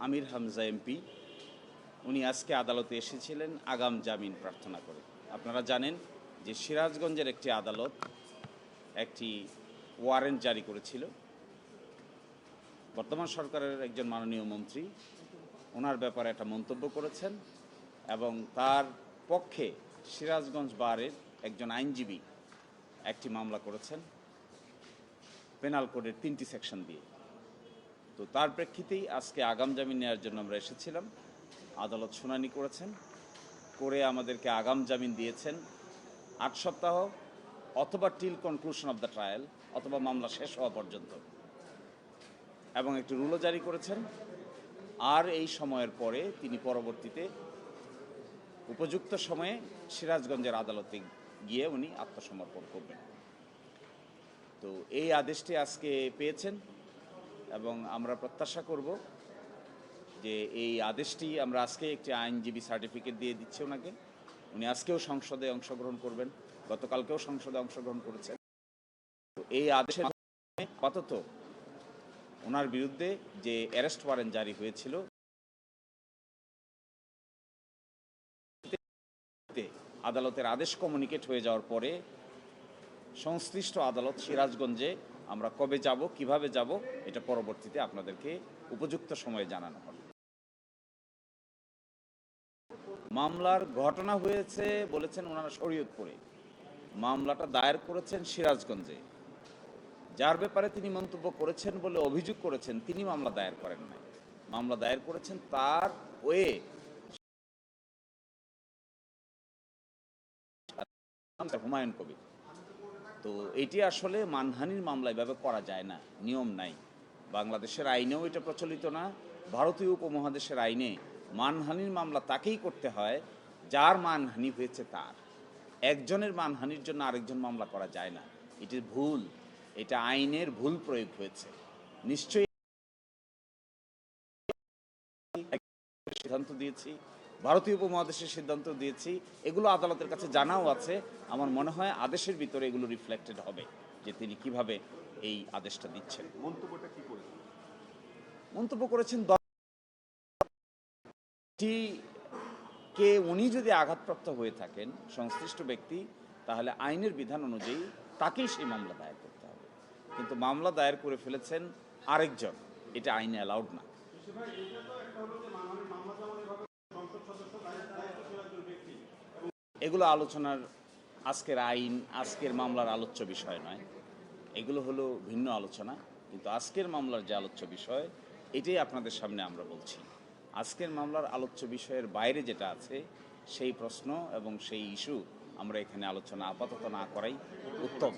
আমির Hamza MP, উনি আজকে আদালতে এসেছিলেন আগাম জামিন প্রার্থনা করে। আপনারা জানেন যে সিরাজগঞ্জের একটি আদালত একটি ওয়ারেন্ট জারি করেছিল। বর্তমান সরকারের একজন মাননীয় মন্ত্রী ওনার ব্যাপারে একটা মন্তব্য করেছেন এবং তার পক্ষে সিরাজগঞ্জ বারের একজন আইনজীবী একটি মামলা করেছেন পেনাল কোডের 3টি সেকশন দিয়ে। তো তার প্রেক্ষিতেই আজকে আগাম জামিন নেওয়ার জন্য আমরা এসেছিলাম। আদালত শুনানি করেছেন, করে আমাদেরকে আগাম জামিন দিয়েছেন 8 সপ্তাহ অথবা till conclusion of the trial, অথবা মামলা শেষ হওয়া পর্যন্ত, এবং একটি রুলও জারি করেছেন। আর এই সময়ের পরে তিনি পরবর্তীতে উপযুক্ত সময়ে সিরাজগঞ্জের আদালতে গিয়ে উনি আত্মসমর্পণ করবেন। তো এই আদেশটি আজকে পেয়েছেন এবং আমরা প্রত্যাশা করব যে এই আদেশটি আমরা আজকে একটি আইনজীবী সার্টিফিকেট দিয়ে দিচ্ছি ওনাকে। উনি আজকেও সংসদে অংশগ্রহণ করবেন, গতকালকেও সংসদে অংশগ্রহণ করেছেন। তো এই আদেশের আপাতত ওনার বিরুদ্ধে যে অ্যারেস্ট ওয়ারেন্ট জারি হয়েছিল আদালতের আদেশ কমিউনিকেট হয়ে যাওয়ার পরে সংশ্লিষ্ট আদালত সিরাজগঞ্জে আমরা কবে যাব, কিভাবে যাব, এটা পরবর্তীতে আপনাদেরকে উপযুক্ত সময়ে জানানো হবে। মামলার ঘটনা হয়েছে বলেছেন ওনারা শরীয়তপুরে, মামলাটা দায়ের করেছেন সিরাজগঞ্জে। যার ব্যাপারে তিনি মন্তব্য করেছেন বলে অভিযোগ করেছেন তিনি মামলা দায়ের করেন নাই, মামলা দায়ের করেছেন তার ওয়ে হুমায়ুন কবির। তো এটি আসলে মানহানির মামলা এভাবে করা যায় না, নিয়ম নাই। বাংলাদেশের আইনেও এটা প্রচলিত না, ভারতীয় উপমহাদেশের আইনে মানহানির মামলা তাকেই করতে হয় যার মানহানি হয়েছে তার। একজনের মানহানির জন্য আরেকজন মামলা করা যায় না, এটি ভুল, এটা আইনের ভুল প্রয়োগ হয়েছে। নিশ্চয়ই সিদ্ধান্ত দিয়েছি, ভারতীয় উপমহাদেশের সিদ্ধান্ত দিয়েছি, এগুলো আদালতের কাছে জানাও আছে। আমার মনে হয় আদেশের ভিতরে এগুলো রিফ্লেক্টেড হবে যে তিনি কিভাবে এই আদেশটা দিচ্ছেন। মন্তব্যটা কি করেছেন? মন্তব্য করেছেন কে উনি যদি আঘাতপ্রাপ্ত হয়ে থাকেন সংশ্লিষ্ট ব্যক্তি, তাহলে আইনের বিধান অনুযায়ী তাকেই সেই মামলা দায়ের করতে হবে। কিন্তু মামলা দায়ের করে ফেলেছেন আরেকজন, এটা আইনে অ্যালাউড না। এগুলো আলোচনার আজকের আইন, আজকের মামলার আলোচ্য বিষয় নয়, এগুলো হলো ভিন্ন আলোচনা। কিন্তু আজকের মামলার যে আলোচ্য বিষয় এটাই আপনাদের সামনে আমরা বলছি। আজকের মামলার আলোচ্য বিষয়ের বাইরে যেটা আছে সেই প্রশ্ন এবং সেই ইস্যু আমরা এখানে আলোচনা আপাতত না করাই উত্তম।